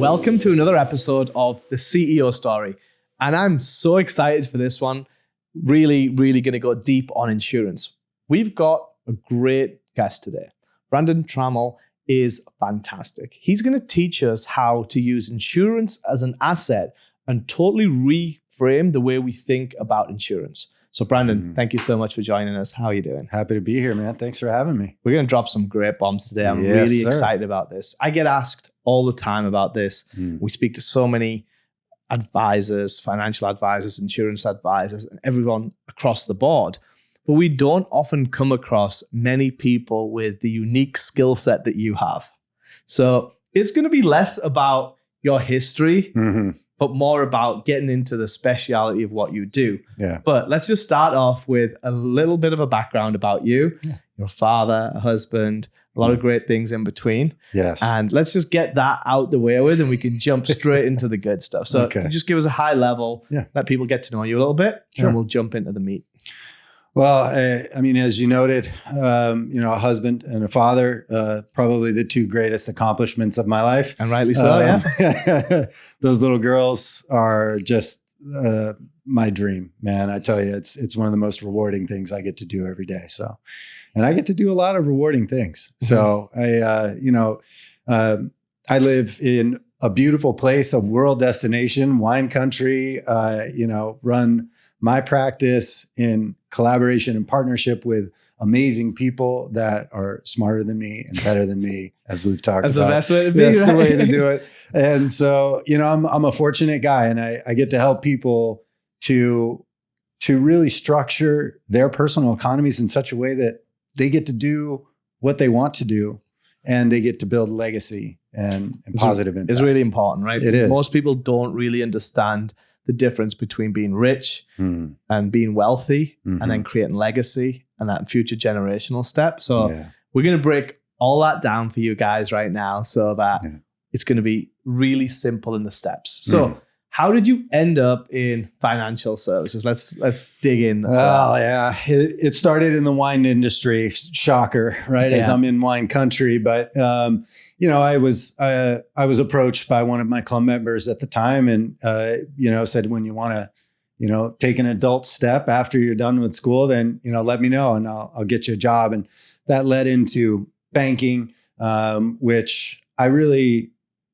Welcome to another episode of The CEO Story. And I'm so excited for this one. Really going to go deep on insurance. We've got a great guest today. Brandon Trammell is fantastic. He's going to teach us how to use insurance as an asset and totally reframe the way we think about insurance. So Brandon, thank you so much for joining us. How are you doing? Happy to be here, man. Thanks for having me. We're going to drop some great bombs today. I'm really excited about this. I get asked all the time about this. We speak to so many advisors, financial advisors, insurance advisors, and everyone across the board. But we don't often come across many people with the unique skill set that you have. So it's going to be less about your history, but more about getting into the speciality of what you do. Yeah. But let's just start off with a little bit of a background about you. Yeah. Your father, a husband, a lot of great things in between. Yes. And let's just get that out the way with, and we can jump straight into the good stuff. So just give us a high level, let people get to know you a little bit, and we'll jump into the meat. Well, I mean, as you noted, a husband and a father, probably the two greatest accomplishments of my life. And rightly so, yeah. Those little girls are just my dream, man. I tell you, it's one of the most rewarding things I get to do every day. So, and I get to do a lot of rewarding things. So I live in a beautiful place, a world destination, wine country, run my practice in collaboration and partnership with amazing people that are smarter than me and better than me, as we've talked about. That's the best way to be. That's the way to do it. And so, I'm a fortunate guy, and I get to help people to really structure their personal economies in such a way that they get to do what they want to do, and they get to build legacy and positive impact. It's really important, right? It is. Most people don't really understand the difference between being rich and being wealthy and then creating legacy and that future generational step. So we're going to break all that down for you guys right now so that it's going to be really simple in the steps. So how did you end up in financial services? Let's dig in. Well, it started in the wine industry. Shocker, right? As I'm in wine country, but I was approached by one of my club members at the time, and said, when you want to, take an adult step after you're done with school, then let me know, and I'll get you a job. And that led into banking, which I really.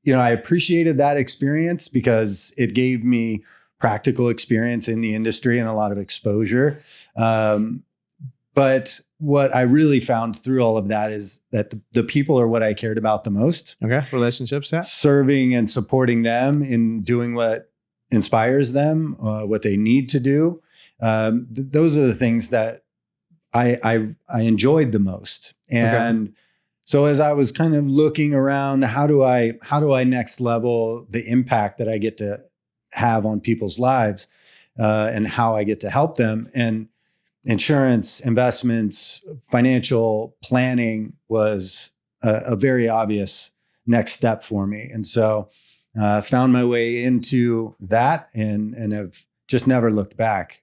I appreciated that experience because it gave me practical experience in the industry and a lot of exposure. But what I really found through all of that is that the people are what I cared about the most. Okay, relationships, yeah. Serving and supporting them in doing what inspires them, what they need to do. Those are the things that I enjoyed the most. And so as I was kind of looking around, how do I next level the impact that I get to have on people's lives, and how I get to help them? And insurance, investments, financial planning was a very obvious next step for me. And so found my way into that and have just never looked back.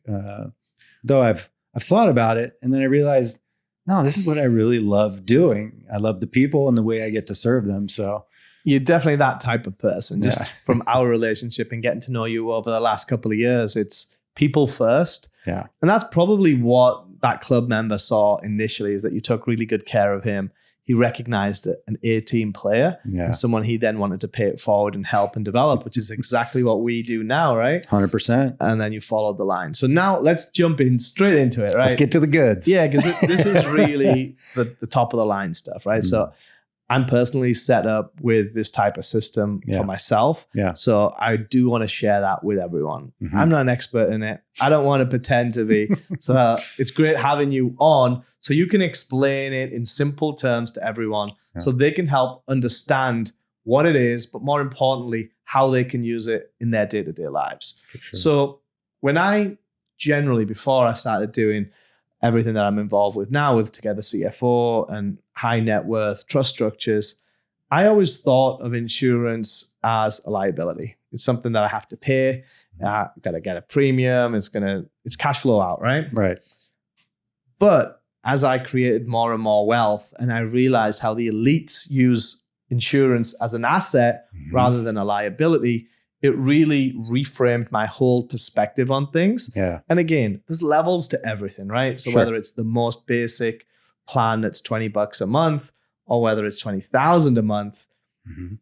Though I've thought about it, and then I realized, no, this is what I really love doing. I love the people and the way I get to serve them. So you're definitely that type of person. Just from our relationship and getting to know you over the last couple of years, it's people first. Yeah. And that's probably what that club member saw initially, is that you took really good care of him. He recognized an A-team player and someone he then wanted to pay it forward and help and develop, which is exactly what we do now, right? 100%. And then you followed the line. So now let's jump in straight into it, right? Let's get to the goods. Yeah, because this is really the top of the line stuff, right? So I'm personally set up with this type of system for myself. Yeah. So I do want to share that with everyone. I'm not an expert in it. I don't want to pretend to be. So it's great having you on so you can explain it in simple terms to everyone so they can help understand what it is, but more importantly, how they can use it in their day-to-day lives. Sure. So when I generally, before I started doing everything that I'm involved with now with Together CFO and high net worth trust structures, I always thought of insurance as a liability. It's something that I have to pay. Got to get a premium. It's cash flow out, right? Right. But as I created more and more wealth and I realized how the elites use insurance as an asset rather than a liability, it really reframed my whole perspective on things. Yeah. And again, there's levels to everything, right? So whether it's the most basic plan that's $20 a month or whether it's 20,000 a month,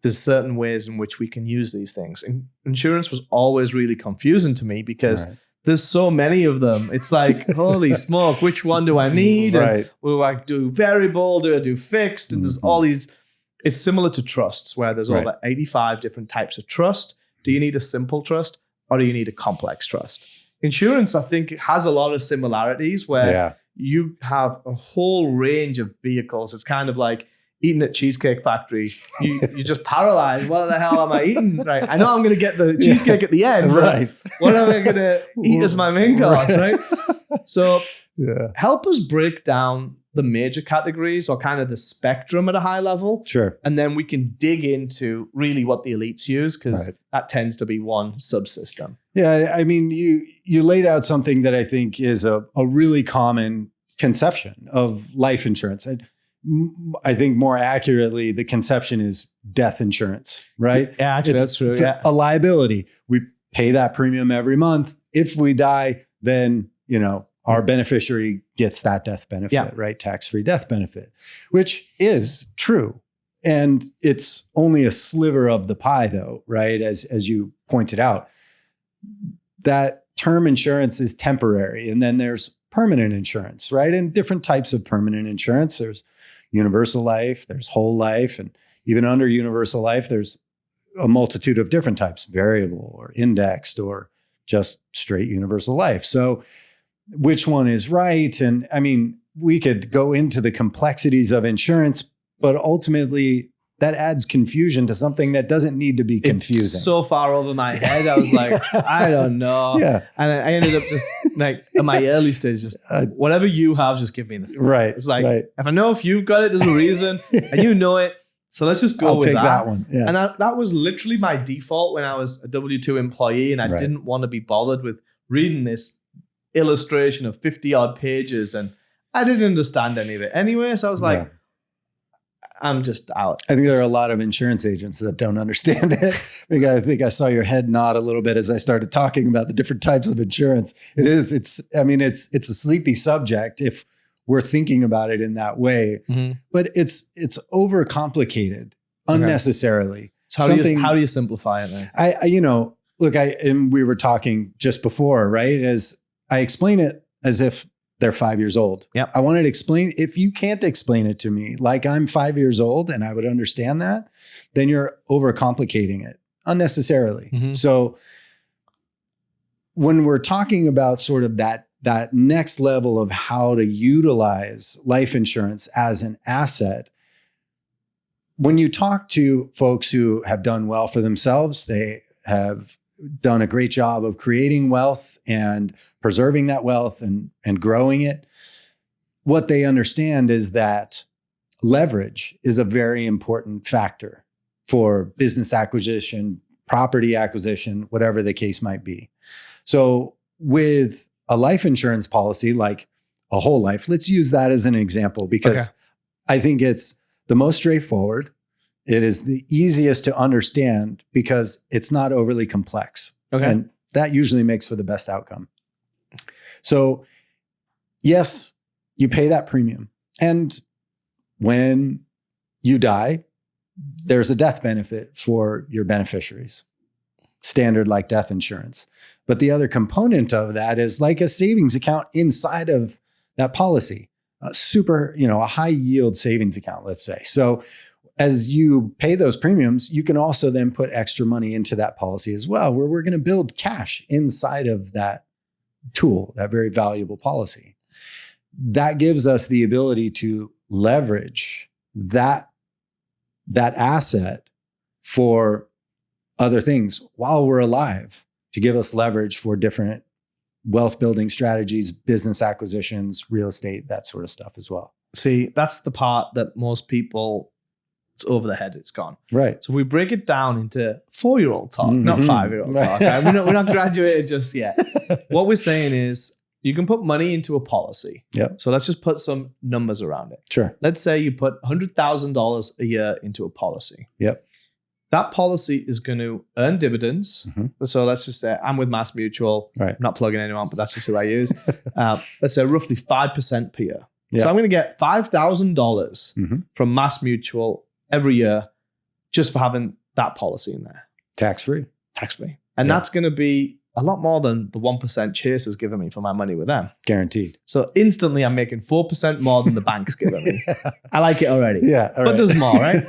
there's certain ways in which we can use these things. And insurance was always really confusing to me because there's so many of them. It's like, holy smoke, which one do I need? And will I do variable? Do I do fixed? And there's all these. It's similar to trusts where there's over 85 different types of trust. Do you need a simple trust or do you need a complex trust? Insurance, I think, has a lot of similarities where you have a whole range of vehicles. It's kind of like eating at Cheesecake Factory. You're just paralyzed. What the hell am I eating? Right. I know I'm going to get the cheesecake at the end. But what am I going to eat as my main course? Right. So help us break down the major categories or kind of the spectrum at a high level. Sure. And then we can dig into really what the elites use because that tends to be one subsystem. Yeah. I mean, you laid out something that I think is a really common conception of life insurance. And I think more accurately, the conception is death insurance, right? Yeah, actually, that's true. It's a liability. We pay that premium every month. If we die, then, our beneficiary gets that death benefit, right? Tax-free death benefit, which is true. And it's only a sliver of the pie though, right? As you pointed out, that term insurance is temporary. And then there's permanent insurance, right? And different types of permanent insurance. There's universal life, there's whole life, and even under universal life, there's a multitude of different types, variable or indexed or just straight universal life. So which one is right? And I mean, we could go into the complexities of insurance, but ultimately that adds confusion to something that doesn't need to be confusing. It's so far over my head. I was like, I don't know. Yeah. And I ended up just like at my early stage, just whatever you have, just give me this. Right. It's like, if I know if you've got it, there's a reason and you know it. So let's just go with that one. Yeah. And that was literally my default when I was a W-2 employee and I didn't want to be bothered with reading this illustration of 50 odd pages and I didn't understand any of it anyway. So I was like, I'm just out. I think there are a lot of insurance agents that don't understand it. I think I saw your head nod a little bit as I started talking about the different types of insurance. It's a sleepy subject if we're thinking about it in that way, but it's overcomplicated unnecessarily. So how do you simplify it then? And we were talking just before, right? As I explain it as if they're 5 years old. Yep. I wanted to explain, if you can't explain it to me like I'm 5 years old and I would understand that, then you're overcomplicating it unnecessarily. So when we're talking about sort of that next level of how to utilize life insurance as an asset, when you talk to folks who have done well for themselves, they have done a great job of creating wealth and preserving that wealth and growing it. What they understand is that leverage is a very important factor for business acquisition, property acquisition, whatever the case might be. So with a life insurance policy, like a whole life, let's use that as an example because I think it's the most straightforward. It is the easiest to understand because it's not overly complex. And that usually makes for the best outcome. So yes, you pay that premium. And when you die, there's a death benefit for your beneficiaries. Standard like death insurance. But the other component of that is like a savings account inside of that policy. A high yield savings account, let's say. So as you pay those premiums, you can also then put extra money into that policy as well, where we're going to build cash inside of that tool, that very valuable policy. That gives us the ability to leverage that asset for other things while we're alive, to give us leverage for different wealth building strategies, business acquisitions, real estate, that sort of stuff as well. See, that's the part that most people, it's over the head, it's gone. Right. So if we break it down into 4-year-old talk, not 5-year-old talk. Right? We're not graduated just yet. What we're saying is you can put money into a policy. Yep. So let's just put some numbers around it. Sure. Let's say you put $100,000 a year into a policy. Yep. That policy is going to earn dividends. So let's just say I'm with Mass Mutual. Right. I'm not plugging anyone, but that's just who I use. Let's say roughly 5% per year. Yep. So I'm going to get $5,000 from Mass Mutual every year just for having that policy in there. Tax-free. Tax-free. And that's going to be a lot more than the 1% Chase has given me for my money with them. Guaranteed. So instantly I'm making 4% more than the bank's given me. I like it already. Yeah. But there's more, right?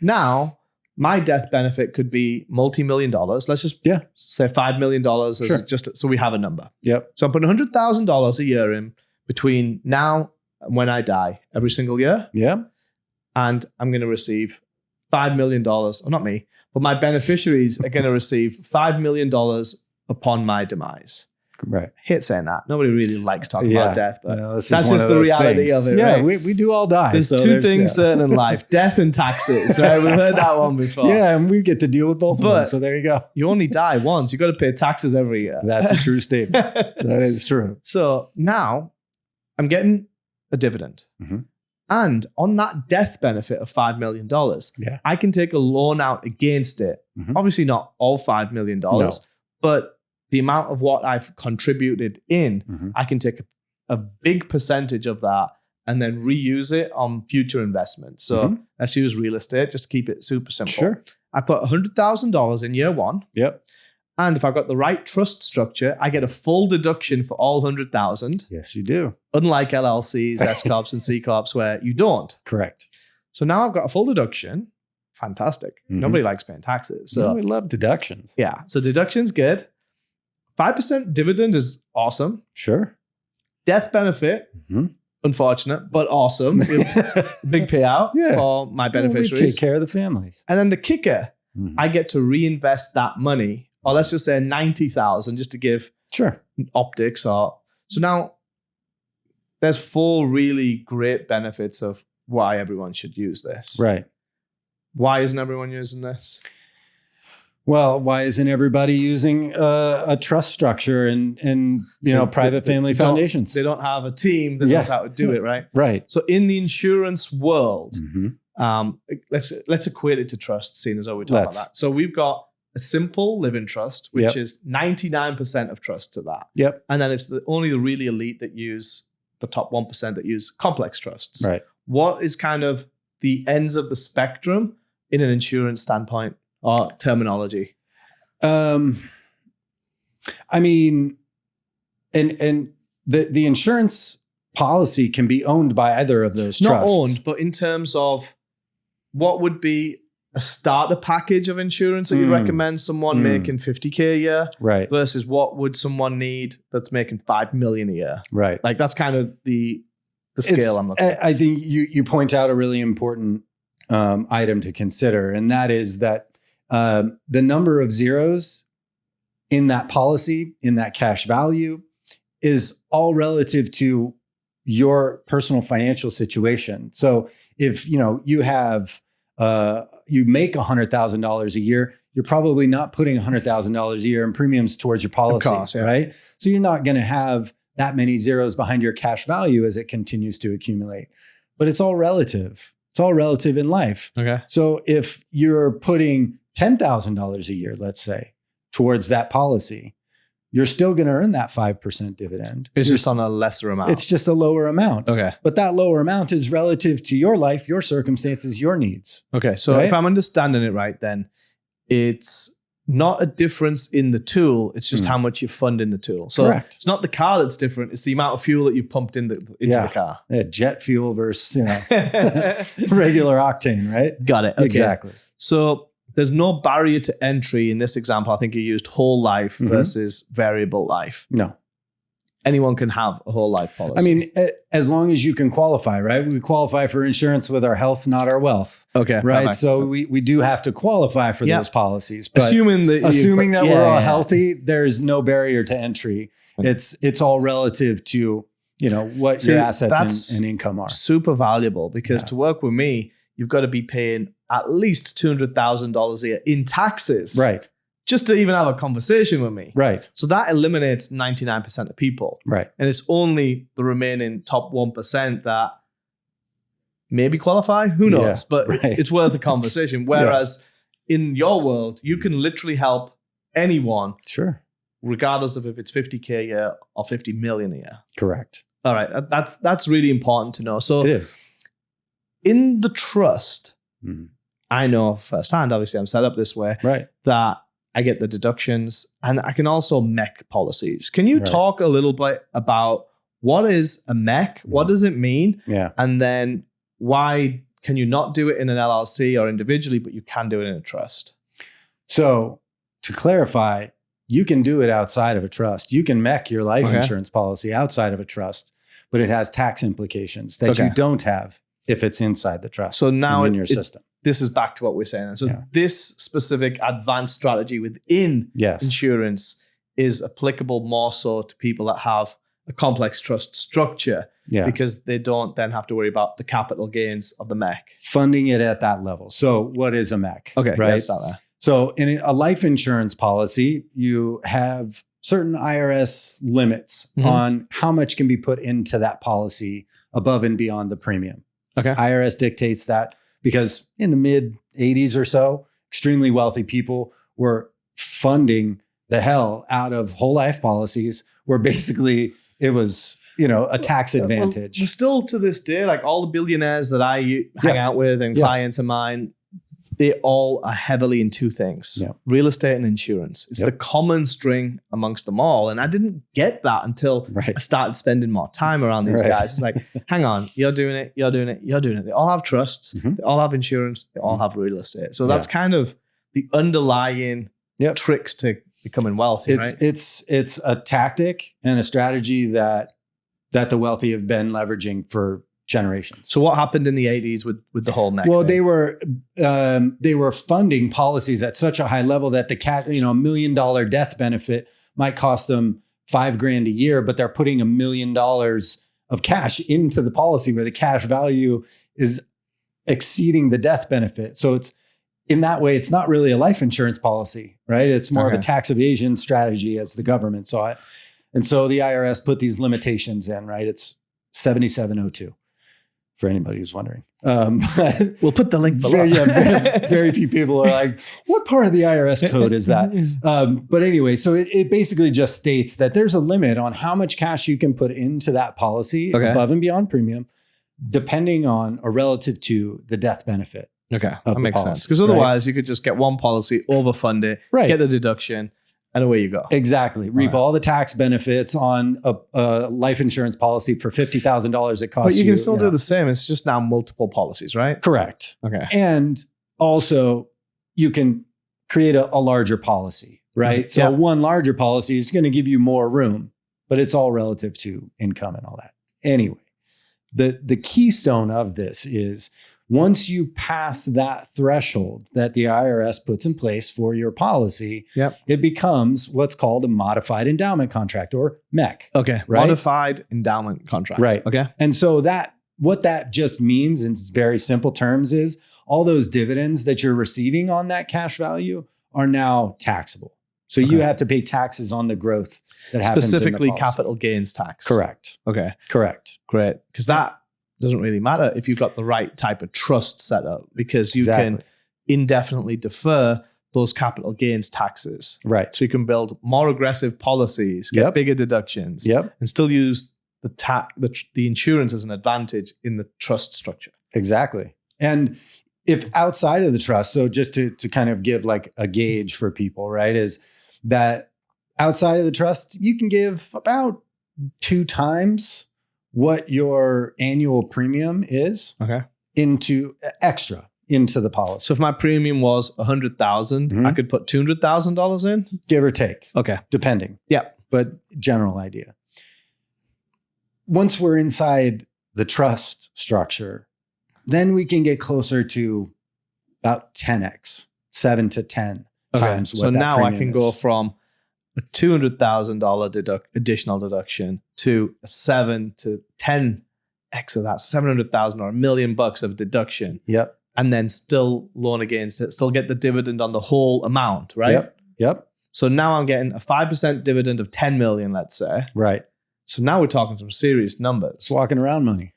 Now, my death benefit could be multi-million dollars. Let's just say $5 million as just so we have a number. Yep. So I'm putting $100,000 a year in between now and when I die every single year. Yeah. And I'm going to receive $5 million, or not me, but my beneficiaries are going to receive $5 million upon my demise. Right. I hate saying that. Nobody really likes talking about death, but that's just the reality of it. Yeah, right? we do all die. There's two things certain in life: death and taxes. Right? We've heard that one before. Yeah, and we get to deal with both of them. So there you go. You only die once. You got to pay taxes every year. That's a true statement. That is true. So now I'm getting a dividend. And on that death benefit of $5 million, I can take a loan out against it. Obviously not all $5 million, but the amount of what I've contributed in, I can take a big percentage of that and then reuse it on future investments. So let's use real estate just to keep it super simple. Sure. I put $100,000 in year one. Yep. And if I've got the right trust structure, I get a full deduction for all 100,000. Yes, you do. Unlike LLCs, S Corps, and C Corps, where you don't. Correct. So now I've got a full deduction. Fantastic. Nobody likes paying taxes. So we love deductions. Yeah. So deduction's good. 5% dividend is awesome. Sure. Death benefit, unfortunate, but awesome. Big payout for my beneficiaries. We take care of the families. And then the kicker, I get to reinvest that money, or let's just say 90,000 just to give optics. So now there's 4 really great benefits of why everyone should use this. Right. Why isn't everyone using this? Well, why isn't everybody using a trust structure and private family foundations? They don't have a team that knows how to do it, right? Right. So in the insurance world, let's equate it to trust, seeing as though we talk about that. So we've got a simple living trust, which is 99% of trust to that. Yep. And then it's only the really elite that use the top 1% that use complex trusts. Right. What is kind of the ends of the spectrum in an insurance standpoint or terminology? I mean, and the insurance policy can be owned by either of those trusts. Not owned, but in terms of what would be a starter package of insurance that you'd recommend someone making $50K a year, right? Versus what would someone need that's making $5 million a year, right? Like that's kind of the scale I'm looking at. I think you point out a really important item to consider, and that is that the number of zeros in that policy, in that cash value, is all relative to your personal financial situation. So if you have you make $100,000 a year, you're probably not putting $100,000 a year in premiums towards your policy, of course, right? So you're not going to have that many zeros behind your cash value as it continues to accumulate. But it's all relative. It's all relative in life. Okay. So if you're putting $10,000 a year, let's say, towards that policy, you're still going to earn that 5% dividend. It's just on a lesser amount. It's just a lower amount. Okay. But that lower amount is relative to your life, your circumstances, your needs. Okay. So if I'm understanding it right, then it's not a difference in the tool. It's just how much you fund in the tool. So Correct. It's not the car that's different. It's the amount of fuel that you pumped into the car. Yeah, jet fuel versus regular octane, right? Got it. Okay. Exactly. So there's no barrier to entry in this example. I think you used whole life versus variable life. No. Anyone can have a whole life policy. I mean, as long as you can qualify, right? We qualify for insurance with our health, not our wealth. Okay. Right. Perfect. So we do have to qualify for those policies. But assuming that we're all healthy, there's no barrier to entry. It's all relative to, what your assets and income are. Super valuable because to work with me, you've got to be paying at least $200,000 a year in taxes. Right. just to even have a conversation with me. Right. So that eliminates 99% of people. Right. And it's only the remaining top 1% that maybe qualify. Who knows? But it's worth a conversation. Whereas in your world, you can literally help anyone. Sure. Regardless of if it's 50K a year or 50 million a year. Correct. All right. That's really important to know. So it is. In the trust, I know firsthand, obviously I'm set up this way, that I get the deductions and I can also MEC policies. Can you talk a little bit about what is a MEC? What does it mean? Yeah. And then why can you not do it in an LLC or individually, but you can do it in a trust? So to clarify, you can do it outside of a trust. You can MEC your life insurance policy outside of a trust, but it has tax implications that you don't have if it's inside the trust. So now in your system. This is back to what we're saying. So this specific advanced strategy within insurance is applicable more so to people that have a complex trust structure because they don't then have to worry about the capital gains of the MEC. Funding it at that level. So what is a MEC? Okay, right? Let's start there. So in a life insurance policy, you have certain IRS limits on how much can be put into that policy above and beyond the premium. Okay. IRS dictates that because in the mid 80s or so, extremely wealthy people were funding the hell out of whole life policies where basically it was, a tax advantage. Well, still to this day, like all the billionaires that I hang out with and clients of mine, they all are heavily in two things, real estate and insurance. It's the common string amongst them all. And I didn't get that until I started spending more time around these guys. It's like, hang on, you're doing it, you're doing it, you're doing it. They all have trusts, they all have insurance, they all have real estate. So that's kind of the underlying tricks to becoming wealthy, It's a tactic and a strategy that the wealthy have been leveraging for generations. So what happened in the 80s with the whole MEC? Well, they were funding policies at such a high level that the $1 million death benefit might cost them $5,000 a year, but they're putting $1 million of cash into the policy where the cash value is exceeding the death benefit. So it's in that way, it's not really a life insurance policy, right? It's more of a tax evasion strategy as the government saw it. And so the IRS put these limitations in, right? It's 7702. For anybody who's wondering. But we'll put the link below. Very few people are like, what part of the IRS code is that? But anyway, so it basically just states that there's a limit on how much cash you can put into that policy above and beyond premium, depending on or relative to the death benefit. Okay, that makes sense. Because otherwise you could just get one policy, overfund it, get the deduction, and away you go. Exactly. Reap all the tax benefits on a life insurance policy for $50,000 it costs you. But you can still do the same. It's just now multiple policies, right? Correct. Okay. And also you can create a larger policy, right? So one larger policy is going to give you more room, but it's all relative to income and all that. Anyway, the keystone of this is once you pass that threshold that the IRS puts in place for your policy, it becomes what's called a modified endowment contract or MEC. Okay. Right? Modified endowment contract. Right. Okay. And so what that just means in very simple terms is all those dividends that you're receiving on that cash value are now taxable. So you have to pay taxes on the growth that happens specifically in the policy. Capital gains tax. Correct. Okay. Correct. Great. Because that doesn't really matter if you've got the right type of trust set up because you can indefinitely defer those capital gains taxes. Right. So you can build more aggressive policies, get bigger deductions, and still use the insurance as an advantage in the trust structure. Exactly. And if outside of the trust, so just to kind of give like a gauge for people, right, is that outside of the trust, you can give about 2 times what your annual premium is into the policy. So if my premium was $100,000, I could put $200,000 in? Give or take. Okay. Depending. Yeah. But general idea. Once we're inside the trust structure, then we can get closer to about 10x, 7 to 10 times what so that now I can is. go from a $200,000 additional deduction to a 7 to 10x of that, 700,000 or $1 million of deduction. Yep. And then still loan against it, still get the dividend on the whole amount, right? Yep. So now I'm getting a 5% dividend of 10 million, let's say. Right. So now we're talking some serious numbers. It's walking around money.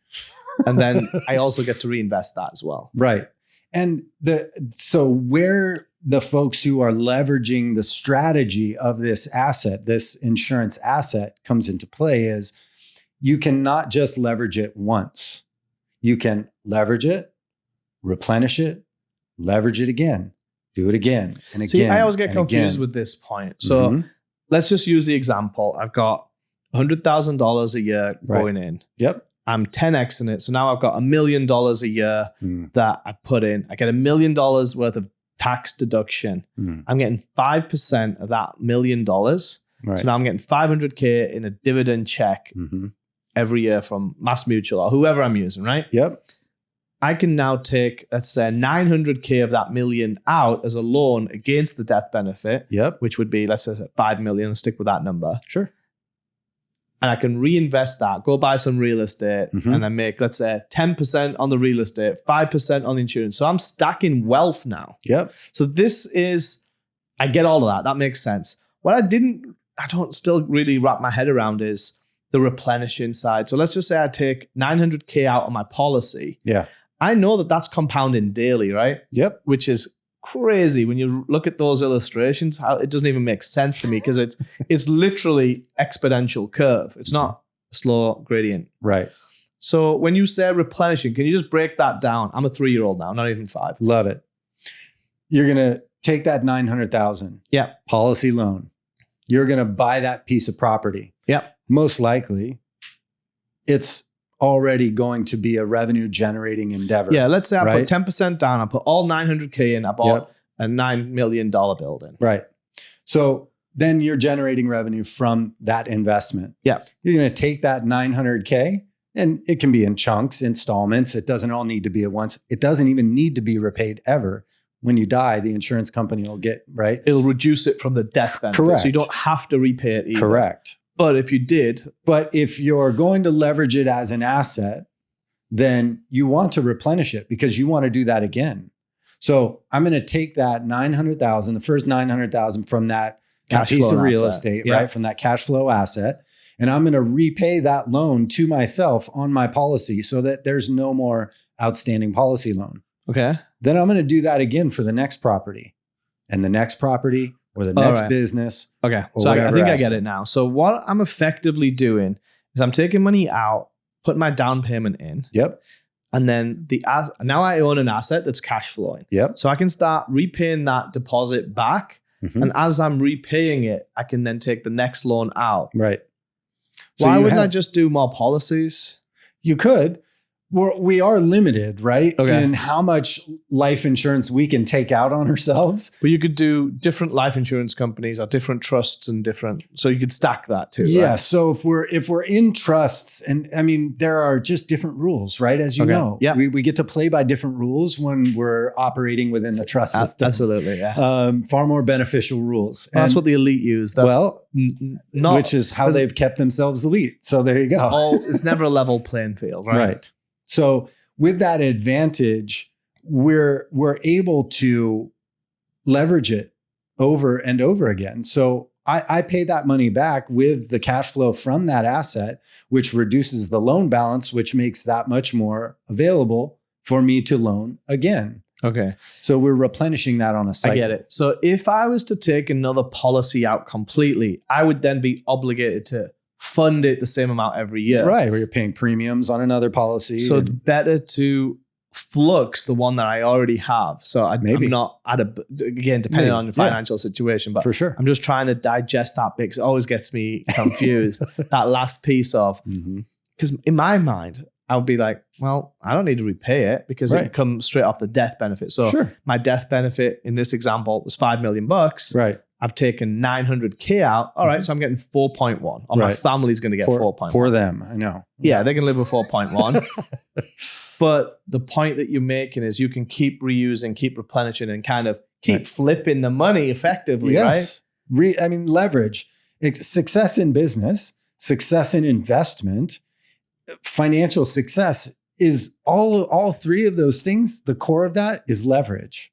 And then I also get to reinvest that as well. Right. And so where the folks who are leveraging the strategy of this asset, this insurance asset, comes into play is you cannot just leverage it once. You can leverage it, replenish it, leverage it again, do it again and again. See, I always get confused with this point. So let's just use the example. I've got $100,000 a year going in. Yep. I'm 10xing it. So now I've got $1 million a year that I put in. I get $1 million worth of tax deduction. I'm getting 5% of that $1 million. Right. So now I'm getting $500K in a dividend check every year from MassMutual or whoever I'm using, right? Yep. I can now take, let's say, $900K of that million out as a loan against the death benefit. Yep. Which would be, let's say, $5 million. Stick with that number. Sure. And I can reinvest that, go buy some real estate, and then make, let's say, 10% on the real estate, 5% on the insurance. So I'm stacking wealth now. Yep. So this is, I get all of that. That makes sense. What I don't still really wrap my head around is the replenishing side. So let's just say I take $900K out of my policy. Yeah. I know that that's compounding daily, right? Yep. Which is crazy when you look at those illustrations. How it doesn't even make sense to me because it's literally exponential curve. It's not a slow gradient. Right. So when you say replenishing, can you just break that down? I'm a 3-year-old now, not even 5. Love it. You're gonna take that $900,000 policy loan. You're gonna buy that piece of property. Yeah. Most likely, it's already going to be a revenue generating endeavor. Yeah, let's say I put 10% down. I put all $900K in. I bought a $9 million building. Right. So then you're generating revenue from that investment. Yeah. You're going to take that $900K, and it can be in chunks, installments. It doesn't all need to be at once. It doesn't even need to be repaid ever. When you die, the insurance company will get, right? It'll reduce it from the death benefit. Correct. So you don't have to repay it either. Correct. But if you did. But if you're going to leverage it as an asset, then you want to replenish it because you want to do that again. So I'm going to take that $900,000, the first $900,000 from that piece of real estate, right? From that cash flow asset. And I'm going to repay that loan to myself on my policy so that there's no more outstanding policy loan. Okay. Then I'm going to do that again for the next property and the next property or the next business. Okay. So I think I get it now. So what I'm effectively doing is I'm taking money out, putting my down payment in. Yep. And then now I own an asset that's cash flowing. Yep. So I can start repaying that deposit back. And as I'm repaying it, I can then take the next loan out. Right. So why wouldn't I just do more policies? You could. We are limited, right? In how much life insurance we can take out on ourselves. But you could do different life insurance companies or different trusts and so you could stack that too. Yeah. Right? So if we're in trusts, and I mean, there are just different rules, right? As you know, we get to play by different rules when we're operating within the trust system. Absolutely. Yeah. Far more beneficial rules. Well, that's what the elite use. That's which is how they've kept themselves elite. So there you go. It's never a level playing field, right? Right. So with that advantage, we're able to leverage it over and over again. So I pay that money back with the cash flow from that asset, which reduces the loan balance, which makes that much more available for me to loan again. Okay. So we're replenishing that on a cycle. I get it. So if I was to take another policy out completely, I would then be obligated to fund it the same amount every year. Right, where you're paying premiums on another policy. So it's better to flux the one that I already have. So I'm not again, depending on the financial situation, but for sure. I'm just trying to digest that bit because it always gets me confused. That last piece of, because in my mind, I would be like, well, I don't need to repay it because it comes straight off the death benefit. So my death benefit in this example was $5 million. Right. I've taken $900K out. All right. So I'm getting 4.1 or my family's going to get 4.1. For them. I know. Yeah. They can live with 4.1. But the point that you're making is you can keep reusing, keep replenishing and kind of keep flipping the money effectively, right? I mean, leverage, success in business, success in investment, financial success is all three of those things. The core of that is leverage.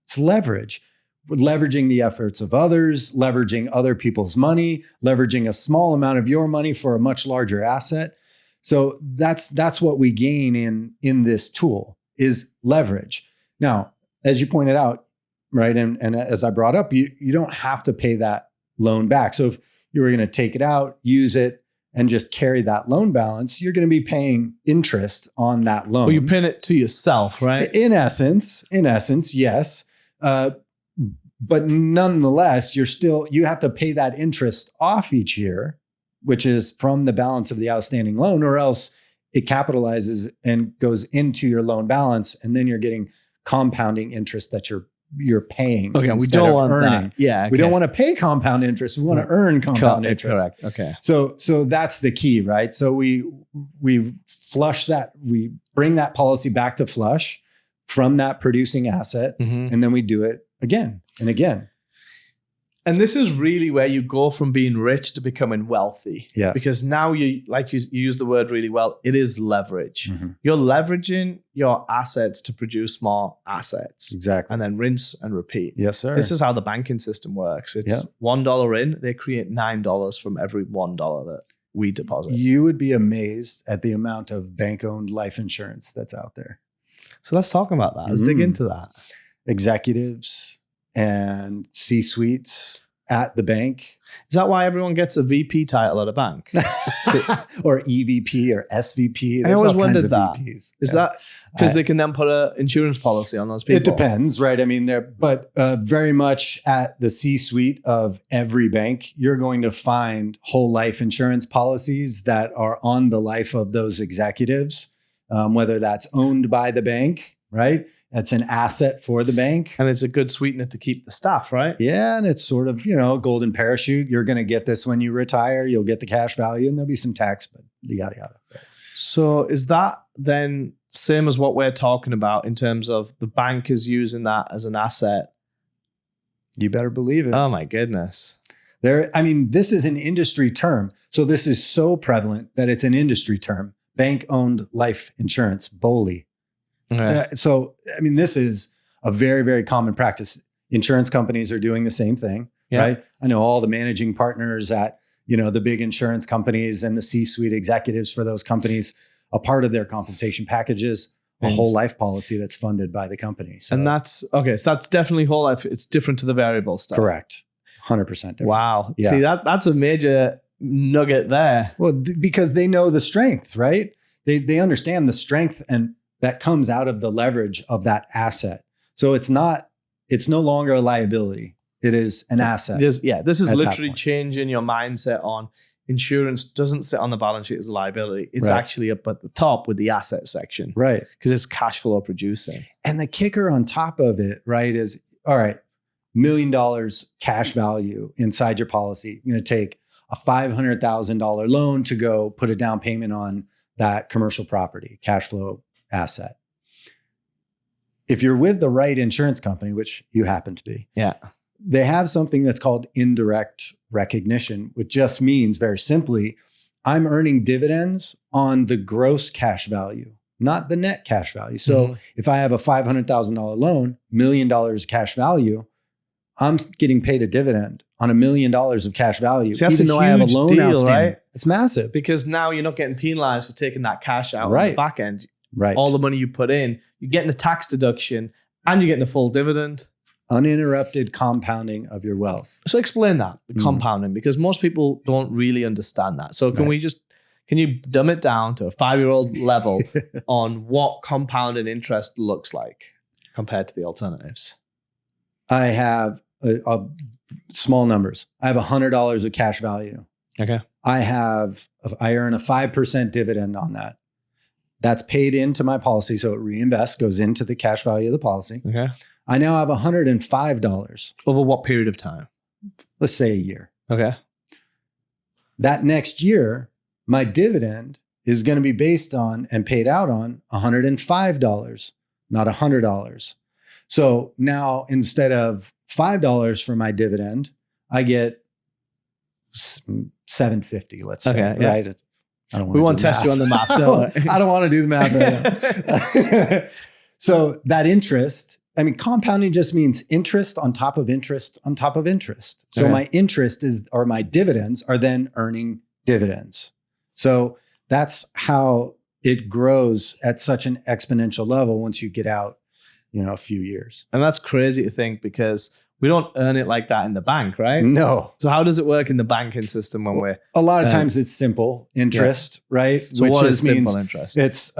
It's leverage. leveraging the efforts of others, leveraging other people's money, leveraging a small amount of your money for a much larger asset. So that's what we gain in this tool is leverage. Now, as you pointed out, right, and as I brought up, you don't have to pay that loan back. So if you were going to take it out, use it, and just carry that loan balance, you're going to be paying interest on that loan. Well, you pin it to yourself, right? In essence, yes. But nonetheless, you have to pay that interest off each year, which is from the balance of the outstanding loan, or else it capitalizes and goes into your loan balance, and then you're getting compounding interest that you're paying. Okay, we don't want earning. That. Yeah, okay. We don't want to pay compound interest. We want to earn compound interest. Correct. Okay. So that's the key, right? So we flush that. We bring that policy back to flush from that producing asset, and then we do it again and again. And this is really where you go from being rich to becoming wealthy. Yeah. Because now you use the word really well, it is leverage. You're leveraging your assets to produce more assets. Exactly. And then rinse and repeat. Yes, sir. This is how the banking system works. It's $1 in, they create $9 from every $1 that we deposit. You would be amazed at the amount of bank-owned life insurance that's out there. So let's talk about that. Let's dig into that. Executives and C-suites at the bank. Is that why everyone gets a VP title at a bank? Or EVP or SVP? I always wondered that. VPs. Is that because they can then put an insurance policy on those people? It depends, right? I mean, but very much at the C-suite of every bank, you're going to find whole life insurance policies that are on the life of those executives, whether that's owned by the bank, right? That's an asset for the bank. And it's a good sweetener to keep the staff, right? Yeah. And it's sort of, golden parachute. You're going to get this when you retire. You'll get the cash value and there'll be some tax, but yada, yada. So is that then same as what we're talking about in terms of the bank is using that as an asset? You better believe it. Oh my goodness. This is an industry term. So this is so prevalent that it's an industry term. Bank-owned life insurance, BOLI. Okay. This is a very, very common practice. Insurance companies are doing the same thing, right? I know all the managing partners at, the big insurance companies and the C-suite executives for those companies, a part of their compensation packages, a whole life policy that's funded by the company. So, and that's, okay. So that's definitely whole life. It's different to the variable stuff. Correct. 100% different. Wow. Yeah. See, that's a major nugget there. Well, because they know the strength, right? They understand the strength and that comes out of the leverage of that asset. So it's no longer a liability. It is an asset. This is literally changing your mindset on insurance doesn't sit on the balance sheet as a liability. It's actually up at the top with the asset section. Right. Because it's cash flow producing. And the kicker on top of it, right, is, all right, $1 million cash value inside your policy. You're going to take a $500,000 loan to go put a down payment on that commercial property, cash flow asset. If you're with the right insurance company, which you happen to be, they have something that's called indirect recognition, which just means very simply, I'm earning dividends on the gross cash value, not the net cash value. So if I have a $500,000 loan, $1 million cash value, I'm getting paid a dividend on $1 million of cash value. See, that's even though I have a loan deal, outstanding. right? It's massive. Because now you're not getting penalized for taking that cash out on the back end. Right. All the money you put in, you're getting a tax deduction and you're getting a full dividend. Uninterrupted compounding of your wealth. So explain that, the compounding, because most people don't really understand that. So can you dumb it down to a 5-year-old level on what compounded interest looks like compared to the alternatives? I have small numbers. I have $100 of cash value. Okay. I earn a 5% dividend on that. That's paid into my policy. So it reinvests, goes into the cash value of the policy. Okay. I now have $105. Over what period of time? Let's say a year. Okay. That next year, my dividend is going to be based on and paid out on $105, not $100. So now instead of $5 for my dividend, I get $7.50, let's say, right? We won't test you on the math. I don't want to do the math right now. So that interest compounding just means interest on top of interest on top of interest. So my interest or my dividends are then earning dividends. So that's how it grows at such an exponential level once you get out, a few years. And that's crazy to think, because we don't earn it like that in the bank, right? No. So how does it work in the banking system when we're... A lot of times it's simple interest, right? So which what just is means simple interest? It's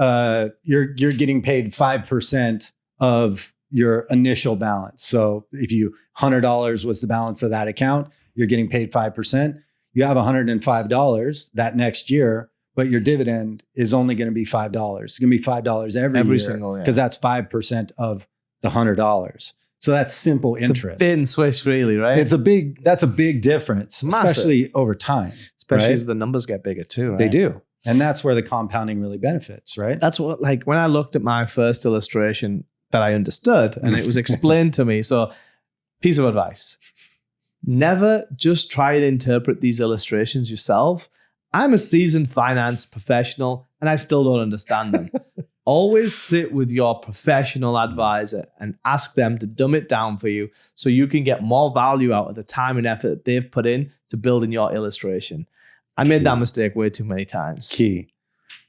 you're getting paid 5% of your initial balance. So if $100 was the balance of that account, you're getting paid 5%. You have $105 that next year, but your dividend is only going to be $5. It's going to be $5 every year, single year, because that's 5% of the $100. So that's simple interest. It's a bit and swish, really, right? That's a big difference, especially over time. Especially as the numbers get bigger too, right? They do. And that's where the compounding really benefits, right? That's what, like, when I looked at my first illustration that I understood and it was explained to me. So, piece of advice: never just try and interpret these illustrations yourself. I'm a seasoned finance professional and I still don't understand them. Always sit with your professional advisor and ask them to dumb it down for you so you can get more value out of the time and effort that they've put in to building your illustration. I made that mistake way too many times. Key.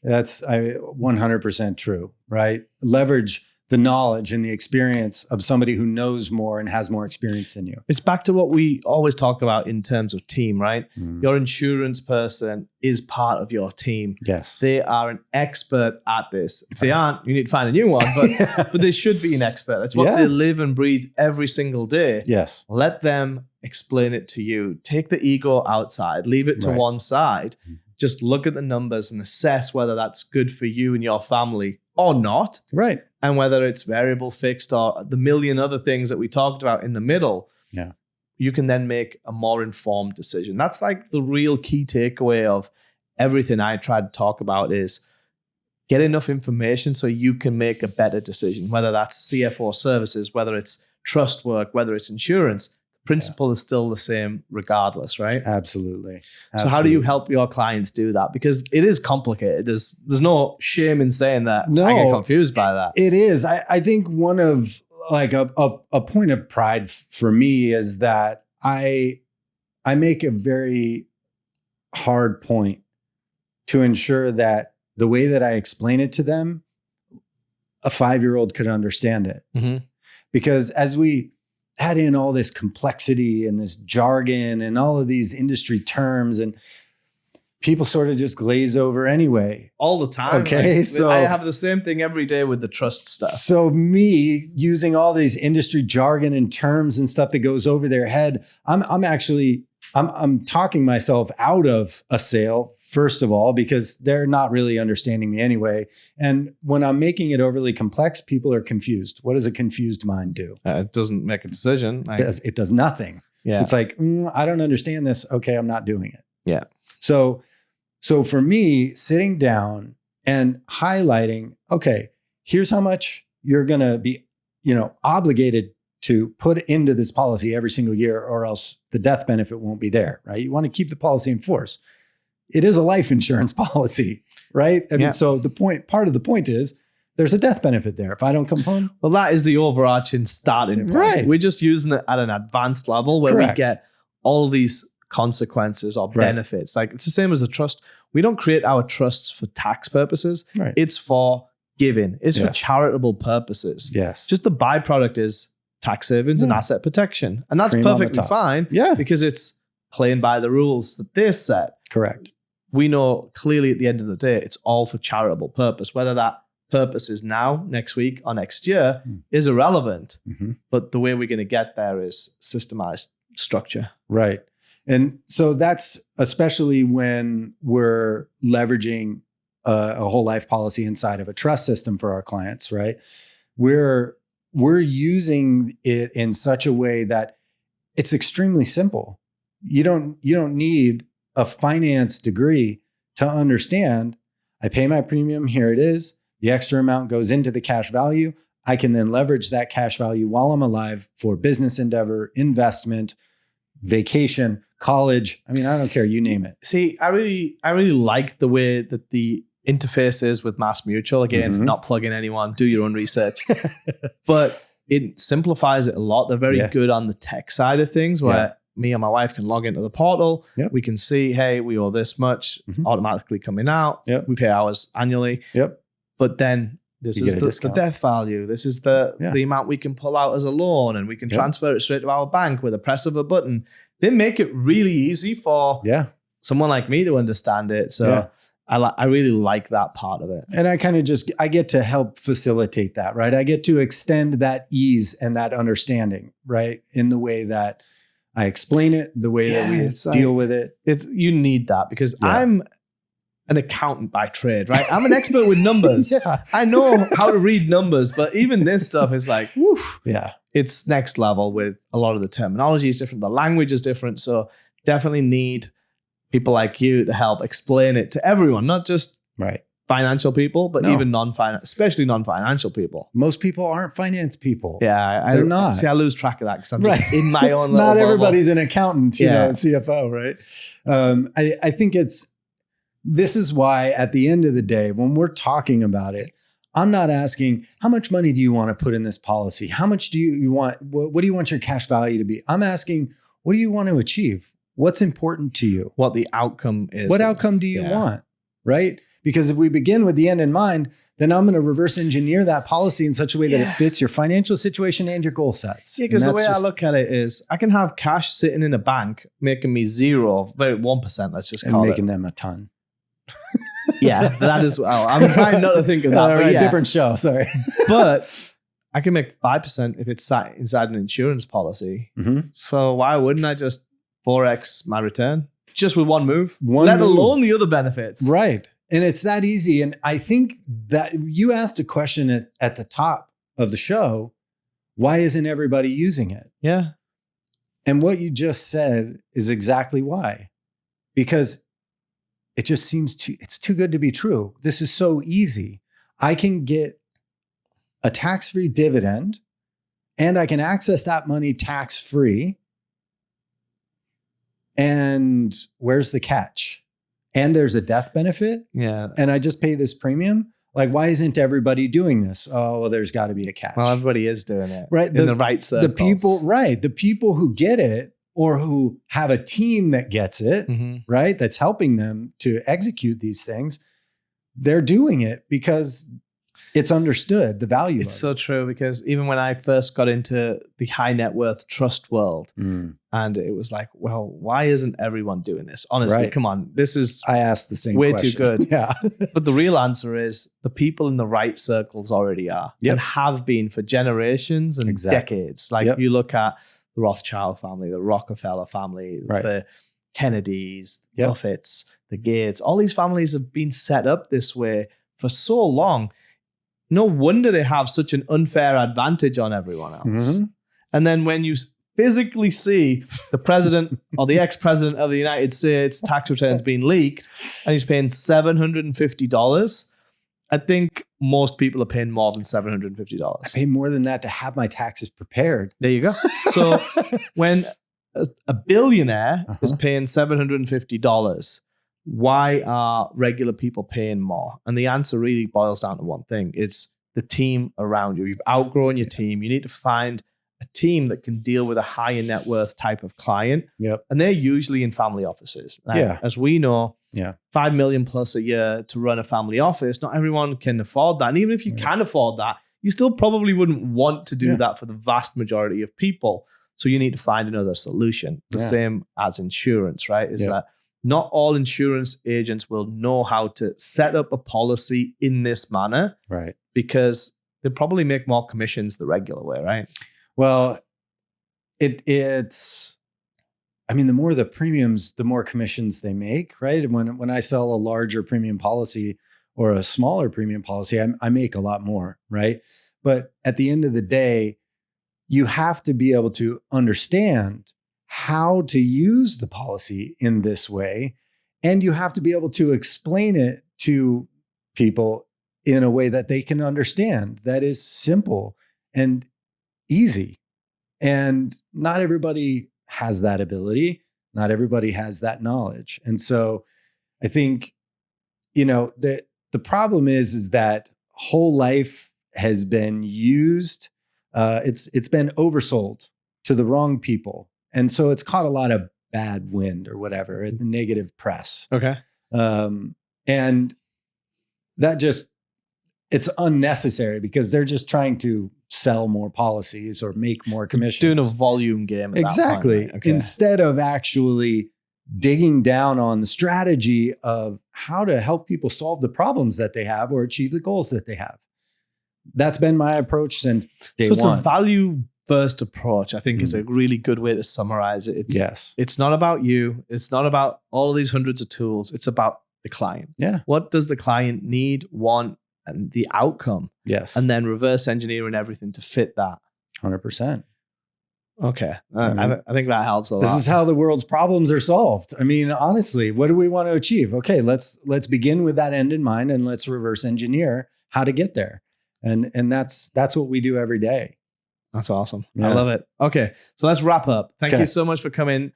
That's 100% true, right? Leverage the knowledge and the experience of somebody who knows more and has more experience than you. It's back to what we always talk about in terms of team, right? Your insurance person is part of your team. Yes. They are an expert at this. If they aren't, you need to find a new one, but they should be an expert. That's what they live and breathe every single day. Yes. Let them explain it to you. Take the ego outside, leave it to one side. Just look at the numbers and assess whether that's good for you and your family or not. Right. And whether it's variable, fixed, or the million other things that we talked about in the middle. Yeah. You can then make a more informed decision. That's like the real key takeaway of everything I try to talk about is get enough information so you can make a better decision, whether that's CFO services, whether it's trust work, whether it's insurance. Principle is still the same regardless, right? Absolutely. So how do you help your clients do that? Because it is complicated. There's no shame in saying that. No, I get confused by that. It is. I think one of like a point of pride for me is that I make a very hard point to ensure that the way that I explain it to them, a 5-year-old could understand it. Mm-hmm. Because as we add in all this complexity and this jargon and all of these industry terms, and people sort of just glaze over anyway. All the time. Okay. Like, so I have the same thing every day with the trust stuff. So me using all these industry jargon and terms and stuff that goes over their head, I'm talking myself out of a sale, first of all, because they're not really understanding me anyway. And when I'm making it overly complex, people are confused. What does a confused mind do? It doesn't make a decision. It does nothing. Yeah. It's like, I don't understand this. Okay, I'm not doing it. Yeah. So for me, sitting down and highlighting, okay, here's how much you're going to be, obligated to put into this policy every single year, or else the death benefit won't be there, right? You want to keep the policy in force. It is a life insurance policy, right? I mean, so part of the point is there's a death benefit there if I don't come home. Well, that is the overarching starting point. Right. We're just using it at an advanced level where Correct. we get all of these consequences or benefits. Like, it's the same as a trust. We don't create our trusts for tax purposes. Right. It's for giving. It's for charitable purposes. Yes. Just the byproduct is tax savings and asset protection. And that's perfectly fine because it's playing by the rules that they set. Correct. We know clearly at the end of the day, it's all for charitable purpose. Whether that purpose is now, next week, or next year is irrelevant. Mm-hmm. But the way we're going to get there is systemized structure. Right. And so that's especially when we're leveraging a whole life policy inside of a trust system for our clients, right? We're using it in such a way that it's extremely simple. You don't need a finance degree to understand. I pay my premium, here it is. The extra amount goes into the cash value. I can then leverage that cash value while I'm alive for business endeavor, investment, vacation, college. I mean, I don't care, you name it. See, I really like the way that the interface is with Mass Mutual. Again, not plugging anyone, do your own research. But it simplifies it a lot. They're very good on the tech side of things where me and my wife can log into the portal. Yep. We can see, hey, we owe this much. It's automatically coming out. Yep. We pay ours annually. Yep. But then this is the death value. This is the amount we can pull out as a loan, and we can transfer it straight to our bank with a press of a button. They make it really easy for someone like me to understand it. So I really like that part of it. And I kind of I get to help facilitate that, right? I get to extend that ease and that understanding, right? In the way that I explain it, the way that we deal with it. You need that because I'm an accountant by trade, right? I'm an expert with numbers. I know how to read numbers, but even this stuff is like, woof. Yeah. It's next level with a lot of the terminology is different. The language is different. So definitely need people like you to help explain it to everyone, not just financial people, but even especially non-financial people. Most people aren't finance people. Yeah, they're not. See, I lose track of that because I'm just in my own little Not bubble. Everybody's an accountant, you know, CFO, right? I think this is why at the end of the day, when we're talking about it, I'm not asking, how much money do you want to put in this policy? How much do you want? What do you want your cash value to be? I'm asking, what do you want to achieve? What's important to you? What the outcome is. What outcome do you want? Right? Because if we begin with the end in mind, then I'm going to reverse engineer that policy in such a way that it fits your financial situation and your goal sets. Yeah, because the way I look at it is I can have cash sitting in a bank making me 1%, let's just call it. And making them a ton. Yeah, that is well. I'm trying not to think of that. All right, different show. Sorry. But I can make 5% if it's sat inside an insurance policy. So why wouldn't I just 4x my return just with one move? Let alone the other benefits. Right. And it's that easy. And I think that you asked a question at the top of the show, why isn't everybody using it? Yeah. And what you just said is exactly why. Because it just seems it's too good to be true. This is so easy. I can get a tax-free dividend and I can access that money tax-free. And where's the catch? And there's a death benefit. Yeah. And I just pay this premium. Like, why isn't everybody doing this? Oh, well, there's got to be a catch. Well, everybody is doing it. Right. In the right circles. The people who get it or who have a team that gets it, right, that's helping them to execute these things, they're doing it because it's understood, the value. It's so true, because even when I first got into the high net worth trust world, and it was like, well, why isn't everyone doing this? Honestly, come on. I asked the same way question. Too good. Yeah. But the real answer is the people in the right circles already are and have been for generations and decades. Like you look at the Rothschild family, the Rockefeller family, the Kennedys, the Buffetts, the Gates, all these families have been set up this way for so long. No wonder they have such an unfair advantage on everyone else. And then when you physically see the president or the ex-president of the United States tax returns being leaked and he's paying $750, I think most people are paying more than $750. I pay more than that to have my taxes prepared. There you go. So when a billionaire is paying $750, why are regular people paying more? And the answer really boils down to one thing. It's the team around you. You've outgrown your team. You need to find a team that can deal with a higher net worth type of client. And they're usually in family offices. Now, as we know, $5 million plus a year to run a family office, not everyone can afford that. And even if you can afford that, you still probably wouldn't want to do that for the vast majority of people. So you need to find another solution. The same as insurance, right? Is that not all insurance agents will know how to set up a policy in this manner, right? Because they probably make more commissions the regular way, right? Well, it's, I mean, the more the premiums, the more commissions they make, right? When I sell a larger premium policy or a smaller premium policy, I make a lot more, right? But at the end of the day, you have to be able to understand how to use the policy in this way. And you have to be able to explain it to people in a way that they can understand, that is simple and easy. And not everybody has that ability. Not everybody has that knowledge. And so I think, you know, the problem is that whole life has been used it's been oversold to the wrong people. And so it's caught a lot of bad wind or whatever, the negative press. Okay. And that just, it's unnecessary because they're just trying to sell more policies or make more commissions. Doing a volume game. Exactly. That point, right? Okay. Instead of actually digging down on the strategy of how to help people solve the problems that they have or achieve the goals that they have. That's been my approach since day one. So it's a value first approach, I think is a really good way to summarize it. It's not about you. It's not about all of these hundreds of tools. It's about the client. Yeah. What does the client need, want, and the outcome? Yes. And then reverse engineering everything to fit that. 100%. Okay. I think that helps a lot. This is how the world's problems are solved. I mean, honestly, what do we want to achieve? Okay, let's begin with that end in mind and let's reverse engineer how to get there. And that's what we do every day. That's awesome. Yeah. I love it. Okay. So let's wrap up. Thank you so much for coming.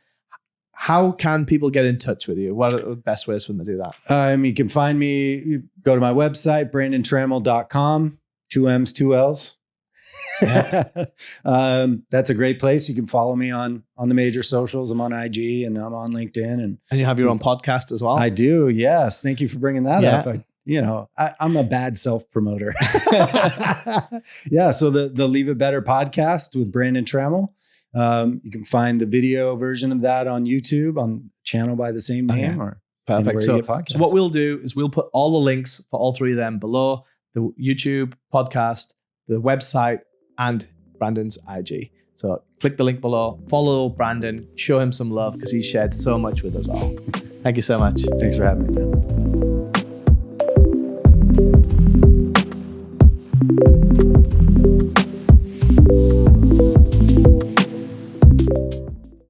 How can people get in touch with you? What are the best ways for them to do that? You can find me, you go to my website, brandontrammell.com, 2 M's, 2 L's. Yeah. That's a great place. You can follow me on the major socials. I'm on IG and I'm on LinkedIn. And you have your own podcast as well? I do. Yes. Thank you for bringing that up. I'm a bad self-promoter. Yeah. So the Leave It Better podcast with Brandon Trammell. You can find the video version of that on YouTube on channel by the same name. Or perfect. So what we'll do is we'll put all the links for all three of them below: the YouTube podcast, the website, and Brandon's IG. So click the link below, follow Brandon, show him some love because he shared so much with us all. Thank you so much. Thanks for having me, man.